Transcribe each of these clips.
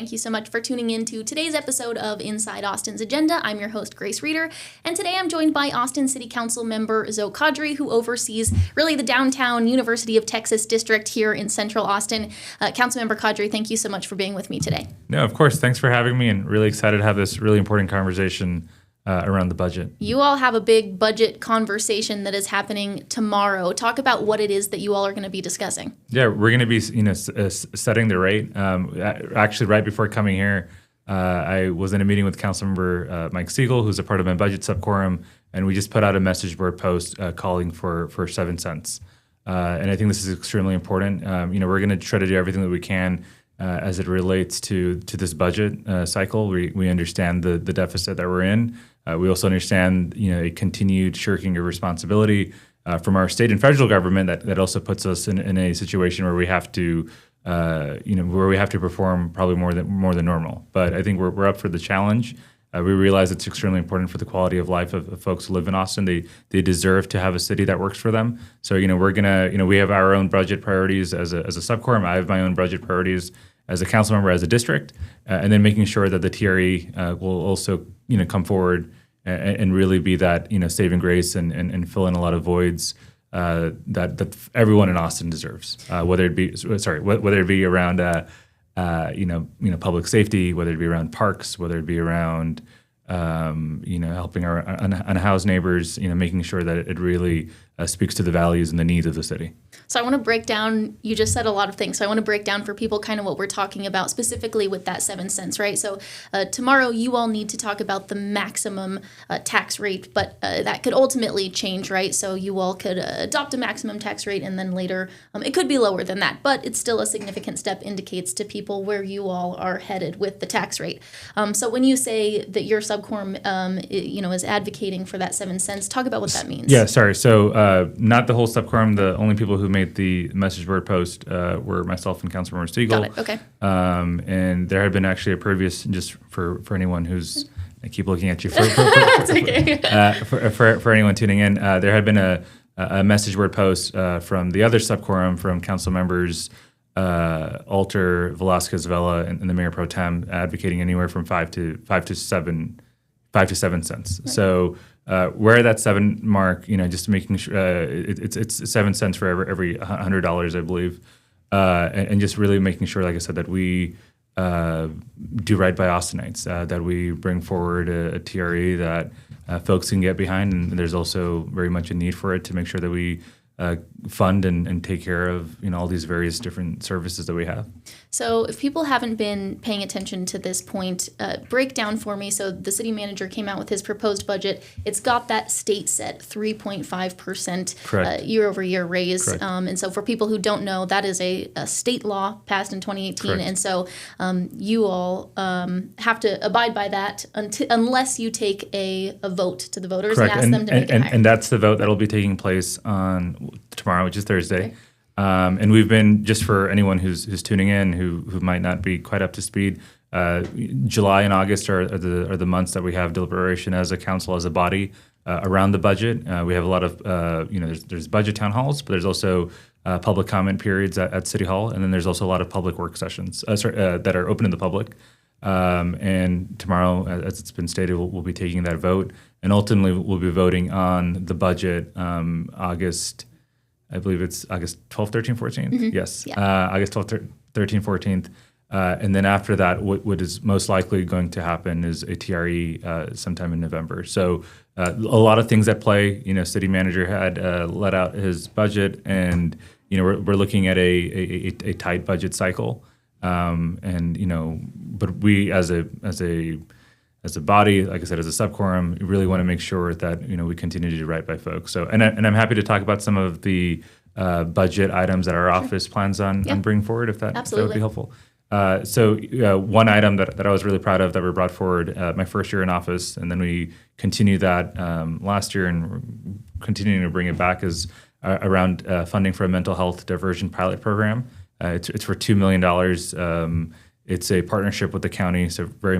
Thank you so much for tuning in to today's episode of Inside Austin's Agenda. I'm your host, Grace Reeder, and today I'm joined by Austin City Council member Zoe Qadri, who oversees really the downtown University of Texas district here in Central Austin. Councilmember Qadri, thank you so much for being with me today. No, of course. Thanks for having me, and really excited to have this really important conversation around the budget. You all have a big budget conversation that is happening tomorrow. Talk about what it is that you all are going to be discussing. Yeah, we're going to be setting the rate. Actually, right before coming here, I was in a meeting with Councilmember Mike Siegel, who's a part of my budget subquorum, and we just put out a message board post calling for 7 cents. And I think this is extremely important. We're going to try to do everything that we can as it relates to this budget cycle. We understand the deficit that we're in. We also understand, a continued shirking of responsibility from our state and federal government that also puts us in a situation where we have to, perform probably more than normal. But I think we're up for the challenge. We realize it's extremely important for the quality of life of folks who live in Austin. They deserve to have a city that works for them. So, we're gonna, we have our own budget priorities as a subquorum. I have my own budget priorities as a council member, as a district, and then making sure that the TRE will also, come forward and really be that, saving grace and fill in a lot of voids that everyone in Austin deserves. Whether it be around, public safety, whether it be around parks, whether it be around, helping our unhoused neighbors, making sure that it really speaks to the values and the needs of the city. So I want to break down, you just said a lot of things, so I want to break down for people kind of what we're talking about specifically with that 7 cents, right? So tomorrow you all need to talk about the maximum tax rate, but that could ultimately change, right? So you all could adopt a maximum tax rate and then later it could be lower than that, but it's still a significant step, indicates to people where you all are headed with the tax rate. So when you say that your subquorum, is advocating for that 7 cents, talk about what that means. Yeah, sorry. So not the whole subquorum. The only people who made the message board post were myself and Councilmember Siegel. Got it. Okay. And there had been actually a previous, just for anyone who's, I keep looking at you for anyone tuning in, there had been a message board post from the other subquorum from council members Alter, Velasquez Vela, and the Mayor Pro Tem advocating anywhere from 5 to 7 cents. Right. So we're at that 7 mark, just making sure it's 7 cents for every $100, I believe, and just really making sure, like I said, that we do right by Austinites, that we bring forward a TRE that folks can get behind, and there's also very much a need for it to make sure that we fund and take care of all these various different services that we have. So if people haven't been paying attention to this point, break down for me. So the city manager came out with his proposed budget. It's got that state set 3.5% year over year raise. And so for people who don't know, that is a state law passed in 2018. Correct. And so you all have to abide by that unless you take a vote to the voters. Correct. And ask them to make it higher. And that's the vote that will be taking place on tomorrow, which is Thursday. Okay. And we've been, just for anyone who's tuning in who might not be quite up to speed, July and August are the months that we have deliberation as a council, as a body, around the budget. We have a lot of, there's budget town halls, but there's also public comment periods at City Hall, and then there's also a lot of public work sessions that are open to the public. And tomorrow, as it's been stated, we'll be taking that vote, and ultimately we'll be voting on the budget August. I believe it's August 12th, 13th, 14th. Mm-hmm. Yes, yeah. August 12th, 13th, 14th. And then after that, what is most likely going to happen is a TRE sometime in November. So a lot of things at play. City manager had let out his budget, and we're looking at a tight budget cycle. But we as a body, like I said, as a subquorum, we really want to make sure that we continue to do right by folks. So, and I'm happy to talk about some of the budget items that our office plans on bringing forward, if that would be helpful. So one item that I was really proud of that we brought forward my first year in office, and then we continued that last year and continuing to bring it back, is around funding for a mental health diversion pilot program. It's for $2 million. It's a partnership with the county, so very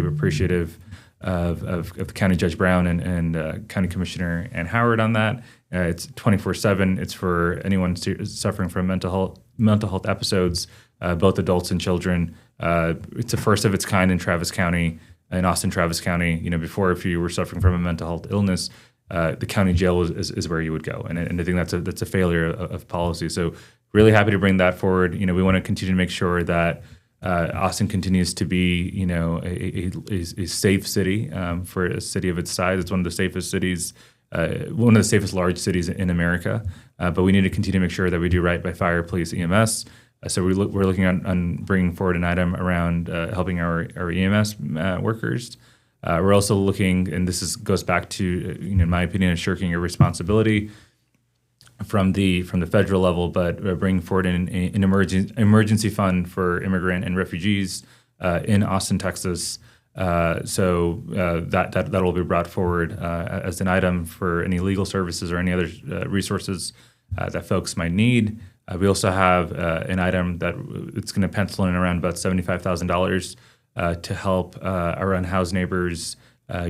appreciative of County Judge Brown and County Commissioner Ann Howard on that. It's 24/7. It's for anyone suffering from mental health episodes, both adults and children. It's the first of its kind in Travis County, in Austin, Travis County. Before, if you were suffering from a mental health illness, the county jail is where you would go. And I think that's a failure of policy. So really happy to bring that forward. We want to continue to make sure that Austin continues to be, a safe city for a city of its size. It's one of the safest cities, one of the safest large cities in America. But we need to continue to make sure that we do right by fire, police, EMS. So we're looking on bringing forward an item around helping our EMS workers. We're also looking, and this goes back to, in my opinion, shirking your responsibility from the federal level, but bringing forward an emergency fund for immigrant and refugees in Austin, Texas. So that will be brought forward as an item for any legal services or any other resources that folks might need. We also have an item that it's going to pencil in around about $75,000 to help our unhoused neighbors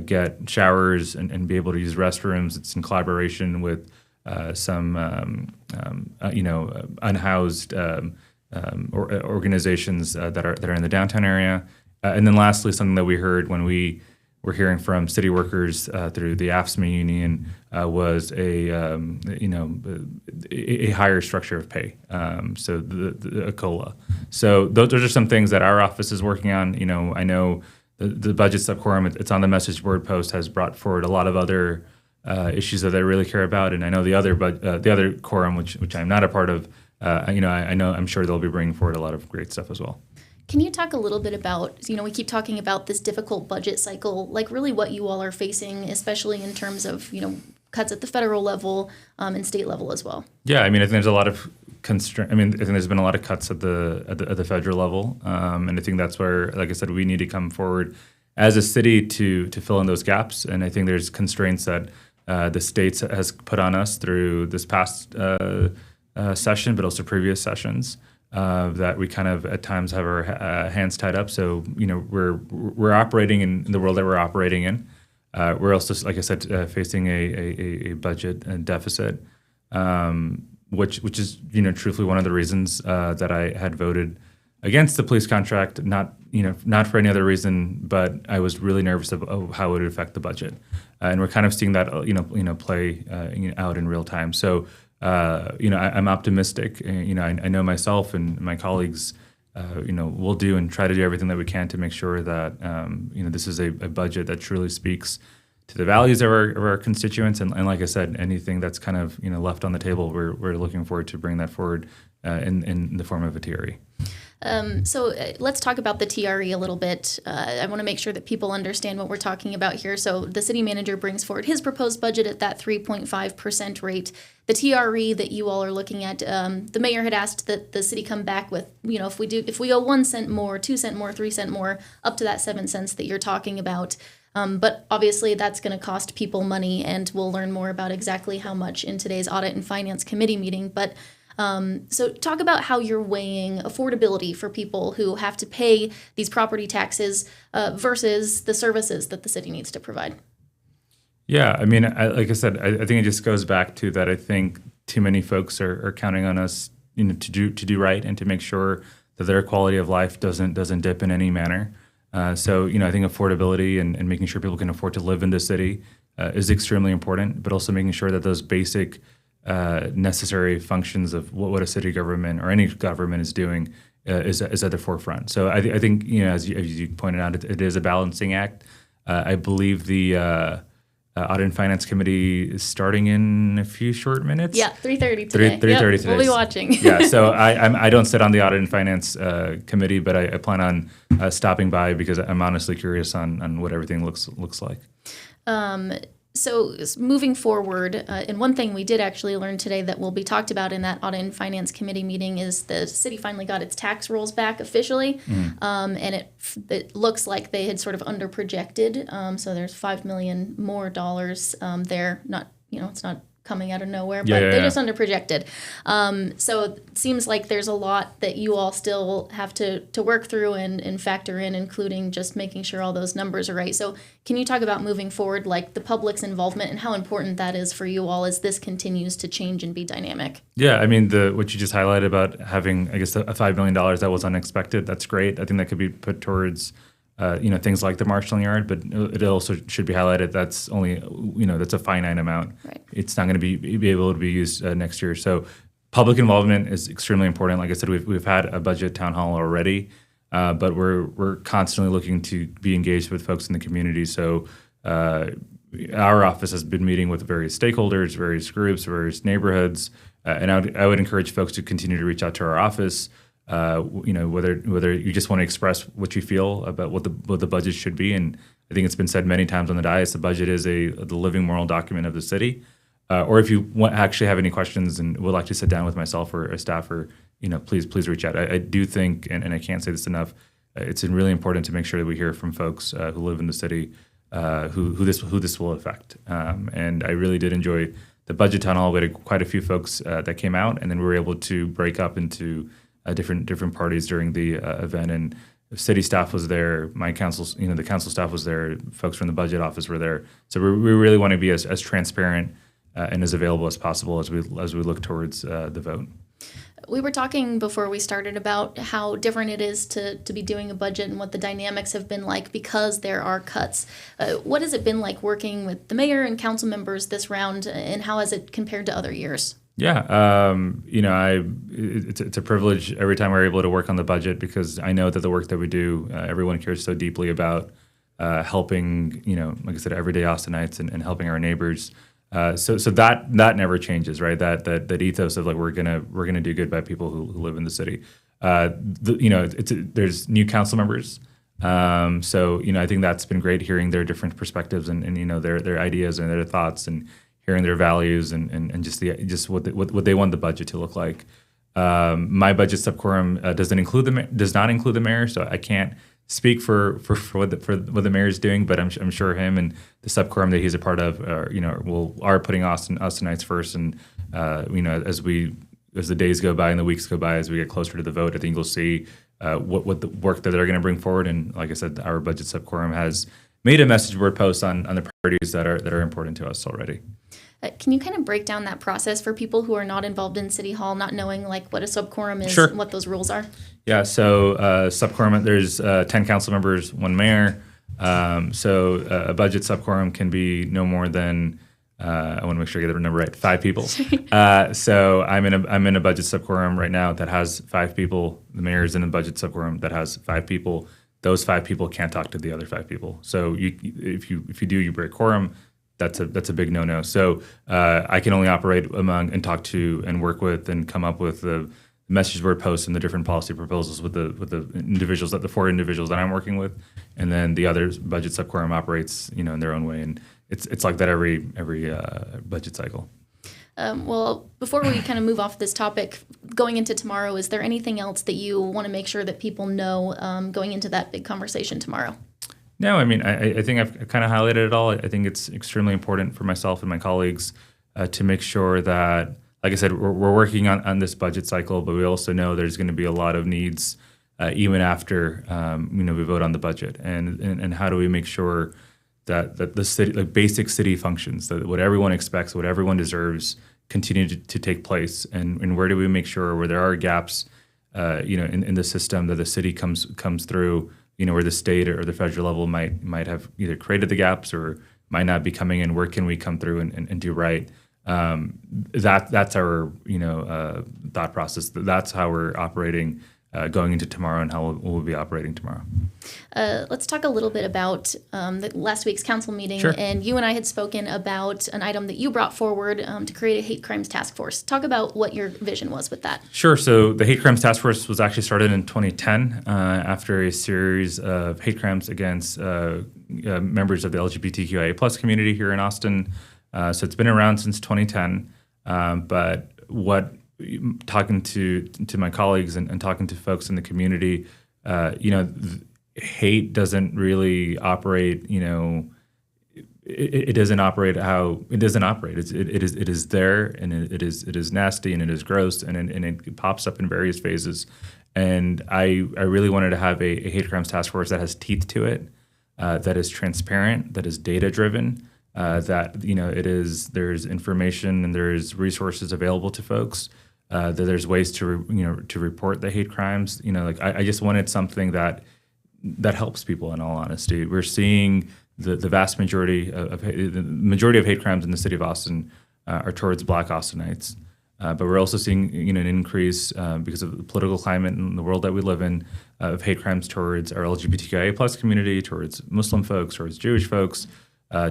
get showers and be able to use restrooms. It's in collaboration with some unhoused organizations that are in the downtown area. And then lastly, something that we heard when we were hearing from city workers through the AFSCME union was a higher structure of pay, so a COLA. So those are some things that our office is working on. I know the budget subquorum, it's on the message board post, has brought forward a lot of other issues that I really care about, and I know the other quorum, which I'm not a part of, I'm sure they'll be bringing forward a lot of great stuff as well. Can you talk a little bit about, we keep talking about this difficult budget cycle, like really what you all are facing, especially in terms of, cuts at the federal level and state level as well? Yeah, I think there's a lot of constraint. I think there's been a lot of cuts at the federal level, and I think that's where, like I said, we need to come forward as a city to fill in those gaps. And I think there's constraints that the states has put on us through this past session, but also previous sessions. That we kind of at times have our hands tied up. So we're operating in the world that we're operating in. We're also, like I said, facing a budget deficit, which is truthfully one of the reasons that I had voted against the police contract. Not for any other reason, but I was really nervous of how it would affect the budget, and we're kind of seeing that play out in real time. So. I'm optimistic. I know myself and my colleagues, we'll do and try to do everything that we can to make sure that, this is a budget that truly speaks to the values of our constituents. And like I said, anything that's kind of, left on the table, we're looking forward to bring that forward in the form of a TRE. So let's talk about the TRE a little bit. I want to make sure that people understand what we're talking about here. So the city manager brings forward his proposed budget at that 3.5% rate. The TRE that you all are looking at, the mayor had asked that the city come back with, if we go 1 cent more, 2 cent more, 3 cent more, up to that 7 cents that you're talking about. But obviously that's going to cost people money, and we'll learn more about exactly how much in today's Audit and Finance Committee meeting. But so talk about how you're weighing affordability for people who have to pay these property taxes versus the services that the city needs to provide. Yeah, like I said, I think it just goes back to that. I think too many folks are counting on us, to do right and to make sure that their quality of life doesn't dip in any manner. So I think affordability and making sure people can afford to live in the city is extremely important, but also making sure that those basic necessary functions of what a city government or any government is doing is at the forefront. So I think as you pointed out, it is a balancing act. I believe the Audit and Finance Committee is starting in a few short minutes. Yeah, 3:30 today. 3:30 today. We'll be watching. Yeah, so I don't sit on the Audit and Finance Committee, but I plan on stopping by because I'm honestly curious on what everything looks like. So moving forward, and one thing we did actually learn today that will be talked about in that Audit and Finance Committee meeting is the city finally got its tax rolls back officially, and it looks like they had sort of underprojected. So there's $5 million more there. Not it's not coming out of nowhere, but Yeah. they just underprojected. So it seems like there's a lot that you all still have to work through and factor in, including just making sure all those numbers are right. So can you talk about moving forward, like the public's involvement and how important that is for you all as this continues to change and be dynamic? Yeah, I mean, what you just highlighted about having, I guess, a $5 million that was unexpected, that's great. I think that could be put towards, things like the marshalling yard, but it also should be highlighted that's only, that's a finite amount. Right. It's not going to be able to be used next year. So public involvement is extremely important. Like I said, we've had a budget town hall already, but we're constantly looking to be engaged with folks in the community. So our office has been meeting with various stakeholders, various groups, various neighborhoods, and I would encourage folks to continue to reach out to our office. Whether you just want to express what you feel about what the budget should be, and I think it's been said many times on the dais, the budget is the living moral document of the city. Or if you actually have any questions and would like to sit down with myself or a staffer, please reach out. I do think, and I can't say this enough, it's really important to make sure that we hear from folks who live in the city who this will affect. And I really did enjoy the budget town hall. We had quite a few folks that came out, and then we were able to break up into different parties during the event. And city staff was there, my council, the council staff was there, folks from the budget office were there. So we really want to be as transparent and as available as possible as we look towards the vote. We were talking before we started about how different it is to be doing a budget and what the dynamics have been like because there are cuts. What has it been like working with the mayor and council members this round, and how has it compared to other years? Yeah, it's a privilege every time we're able to work on the budget because I know that the work that we do, everyone cares so deeply about helping, like I said, everyday Austinites and helping our neighbors. So that never changes, right? That ethos of like we're gonna do good by people who live in the city. There's new council members, so I think that's been great hearing their different perspectives and their ideas and their thoughts and hearing their values and just what they want the budget to look like. My budget subquorum does not include the mayor, so I can't speak for what the mayor is doing, but I'm sure him and the subquorum that he's a part of are putting Austinites first, and as the days go by and the weeks go by, as we get closer to the vote, I think you'll see what the work that they're going to bring forward. And like I said, our budget subquorum has made a message board post on the priorities that are important to us already. Can you kind of break down that process for people who are not involved in City Hall, not knowing like what a subquorum is, Sure. and what those rules are? Yeah, so subquorum, there's 10 council members, 1 mayor. So a budget subquorum can be no more than, I want to make sure I get the number right, 5 people. So I'm in a budget subquorum right now that has 5 people. The mayor's in a budget subquorum that has 5 people. Those 5 people can't talk to the other 5 people. So if you do, you break quorum. That's a big no-no. So I can only operate among and talk to and work with and come up with the message board posts and the different policy proposals with the individuals, the 4 individuals that I'm working with, and then the other budget subquorum operates in their own way, and it's like that every budget cycle. Well, before we kind of move off this topic, going into tomorrow, is there anything else that you want to make sure that people know going into that big conversation tomorrow? No, I mean, I think I've kind of highlighted it all. I think it's extremely important for myself and my colleagues to make sure that, like I said, we're working on this budget cycle, but we also know there's going to be a lot of needs even after we vote on the budget. And how do we make sure that the city, like basic city functions, that what everyone expects, what everyone deserves, continue to take place, and where do we make sure where there are gaps, in the system that the city comes through. Where the state or the federal level might have either created the gaps or might not be coming in. Where can we come through and do right? That's our thought process. That's how we're operating going into tomorrow and how we'll be operating tomorrow. Let's talk a little bit about the last week's council meeting. Sure. And you and I had spoken about an item that you brought forward to create a hate crimes task force. Talk about what your vision was with that. Sure. So the hate crimes task force was actually started in 2010 after a series of hate crimes against members of the LGBTQIA plus community here in Austin. So it's been around since 2010. But talking to my colleagues and talking to folks in the community, hate doesn't really operate, it doesn't operate how it doesn't operate. It is there, and it is nasty, and it is gross, and it pops up in various phases. And I really wanted to have a hate crimes task force that has teeth to it, that is transparent, that is data driven, that there's information and there's resources available to folks, that there's ways to to report the hate crimes. I just wanted something that helps people. In all honesty, we're seeing the vast majority of hate crimes in the city of Austin are towards Black Austinites. But we're also seeing an increase because of the political climate in the world that we live in of hate crimes towards our LGBTQIA plus community, towards Muslim folks, towards Jewish folks,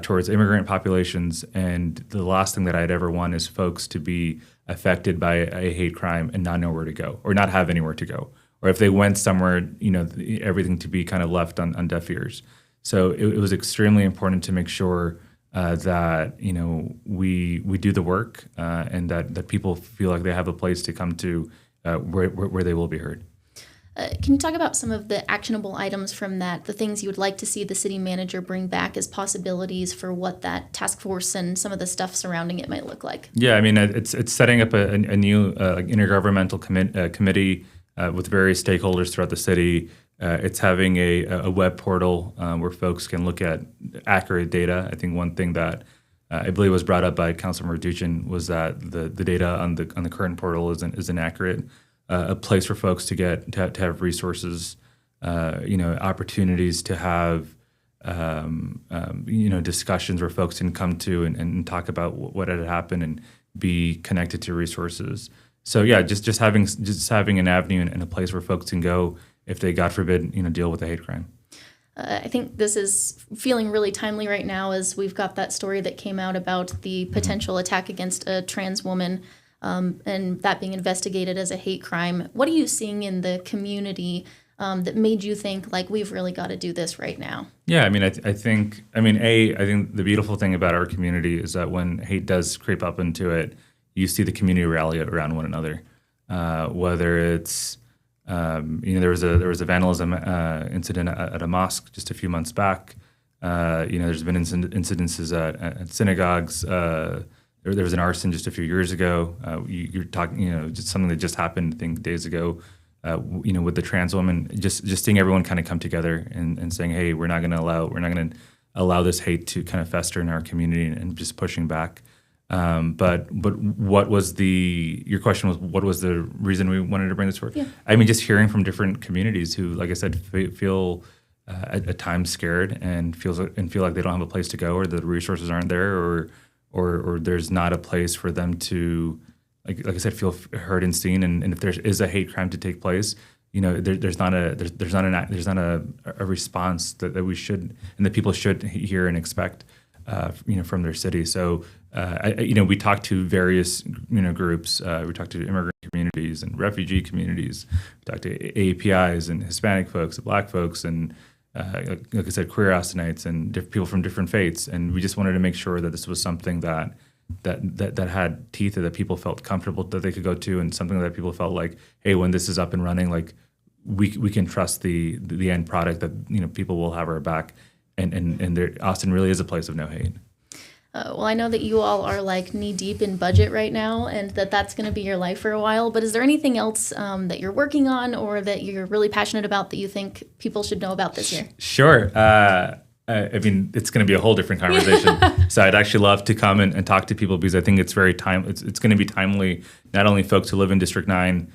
towards immigrant populations. And the last thing that I'd ever want is folks to be affected by a hate crime and not know where to go, or not have anywhere to go, or if they went somewhere, everything to be kind of left on deaf ears. So it was extremely important to make sure that we do the work, and that people feel like they have a place to come to where they will be heard. Can you talk about some of the actionable items from that, the things you would like to see the city manager bring back as possibilities for what that task force and some of the stuff surrounding it might look like? Yeah, I mean, it's setting up a new intergovernmental committee with various stakeholders throughout the city. It's having a web portal where folks can look at accurate data. I think one thing that I believe was brought up by Councilmember Duchin was that the data on the current portal isn't accurate. A place for folks to have resources, opportunities to have discussions where folks can come to and talk about what had happened and be connected to resources. So yeah, just having an avenue and a place where folks can go if they, God forbid, deal with a hate crime. I think this is feeling really timely right now, as we've got that story that came out about the potential attack against a trans woman, and that being investigated as a hate crime. What are you seeing in the community that made you think, like, we've really got to do this right now? Yeah, I mean, I think the beautiful thing about our community is that when hate does creep up into it, you see the community rally around one another. Whether it's there was a vandalism incident at a mosque just a few months back. There's been incidences at synagogues. There was an arson just a few years ago. You're talking, just something that just happened, I think, days ago. With the trans woman, just seeing everyone kind of come together and saying, hey, we're not going to allow this hate to kind of fester in our community, and just pushing back. But what was your question was, what was the reason we wanted to bring this forward? Yeah. I mean, just hearing from different communities who, like I said, feel at times scared and feel like they don't have a place to go, or the resources aren't there, or there's not a place for them to, like I said, feel heard and seen. And if there is a hate crime to take place, there's not a response that we should and that people should hear and expect, from their city. So, we talked to various, groups. We talked to immigrant communities and refugee communities. We talked to APIs and Hispanic folks, Black folks, and like I said, queer Austinites and people from different faiths. And we just wanted to make sure that this was something that had teeth, that people felt comfortable that they could go to, and something that people felt like, hey, when this is up and running, like we can trust the end product, that people will have our back, and Austin really is a place of no hate. Well, I know that you all are like knee deep in budget right now, and that's going to be your life for a while. But is there anything else that you're working on, or that you're really passionate about, that you think people should know about this year? Sure. I mean, it's going to be a whole different conversation. So I'd actually love to come and talk to people, because I think it's very it's going to be timely, not only folks who live in District 9,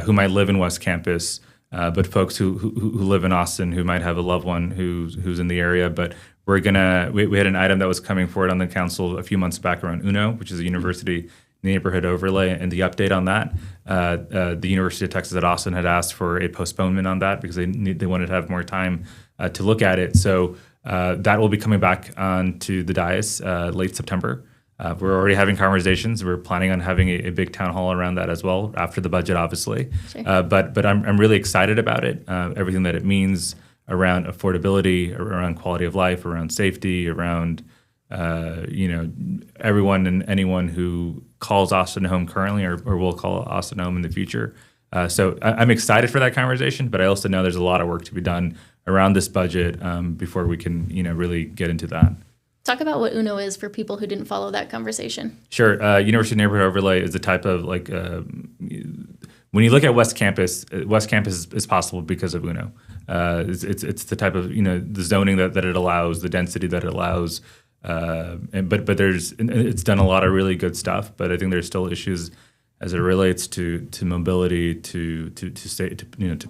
who might live in West Campus, but folks who live in Austin, who might have a loved one who's in the area. But we had an item that was coming forward on the council a few months back around UNO, which is a university neighborhood overlay, and the update on that. The University of Texas at Austin had asked for a postponement on that because they wanted to have more time to look at it. So that will be coming back onto the dais late September. We're already having conversations. We're planning on having a big town hall around that as well, after the budget, obviously. Sure. But I'm really excited about it, everything that it means around affordability, around quality of life, around safety, around everyone and anyone who calls Austin home currently, or will call Austin home in the future. So I'm excited for that conversation, but I also know there's a lot of work to be done around this budget before we can really get into that. Talk about what UNO is for people who didn't follow that conversation. Sure. University Neighborhood Overlay is a type of when you look at West Campus is possible because of UNO. It's the type of the zoning that it allows, the density that it allows, but it's done a lot of really good stuff. But I think there's still issues as it relates to mobility, to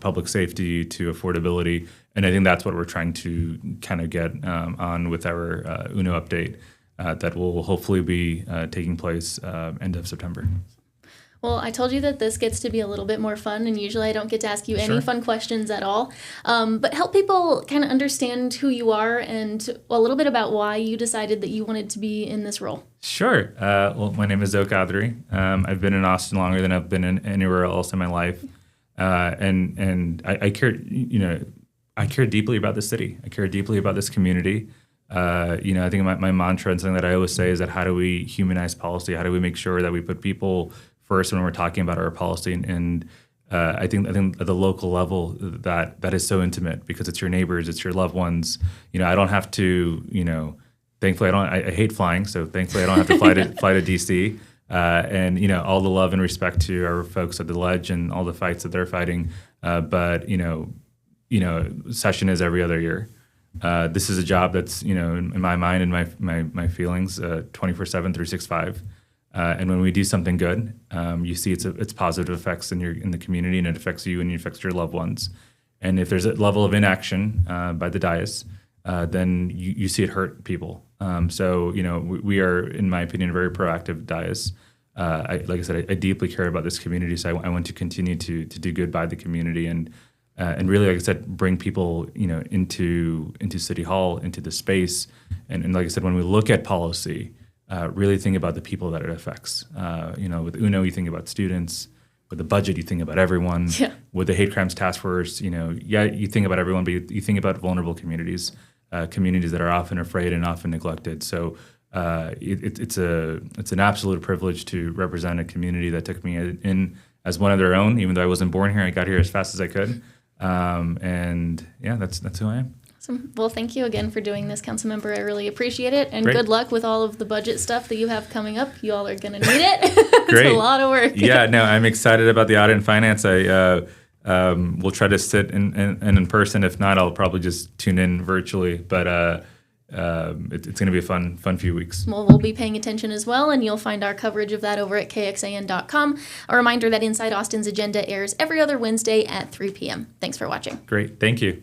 public safety, to affordability, and I think that's what we're trying to kind of get on with our UNO update that will hopefully be taking place end of September. Well, I told you that this gets to be a little bit more fun, and usually I don't get to ask you any fun questions at all. But help people kind of understand who you are and a little bit about why you decided that you wanted to be in this role. Sure. Well, my name is Qadri. I've been in Austin longer than I've been in anywhere else in my life, and I care. I care deeply about the city. I care deeply about this community. I think my mantra and something that I always say is that how do we humanize policy? How do we make sure that we put people first when we're talking about our policy? And I think at the local level that is so intimate because it's your neighbors, it's your loved ones. I don't have to. Thankfully, I hate flying, so thankfully I don't have to fly to DC. And all the love and respect to our folks at the Ledge and all the fights that they're fighting. But session is every other year. This is a job that's in my mind and my feelings 24/7, 365. And when we do something good, you see its positive effects in the community, and it affects you and it affects your loved ones. And if there's a level of inaction by the dais, then you see it hurt people. So we are, in my opinion, a very proactive dais. Like I said, I deeply care about this community, so I want to continue to do good by the community and really, like I said, bring people into City Hall, into the space, and like I said, when we look at policy. Really think about the people that it affects. With UNO, you think about students. With the budget, you think about everyone. Yeah. With the hate crimes task force, you think about everyone, but you think about vulnerable communities, communities that are often afraid and often neglected. So it's an absolute privilege to represent a community that took me in as one of their own. Even though I wasn't born here, I got here as fast as I could. And yeah, that's who I am. Awesome. Well, thank you again for doing this, Councilmember. I really appreciate it. And Great. Good luck with all of the budget stuff that you have coming up. You all are going to need it. It's Great. a lot of work. Yeah, no, I'm excited about the audit and finance. I will try to sit in person. If not, I'll probably just tune in virtually. But it's going to be a fun few weeks. Well, we'll be paying attention as well, and you'll find our coverage of that over at kxan.com. A reminder that Inside Austin's Agenda airs every other Wednesday at 3 p.m. Thanks for watching. Great. Thank you.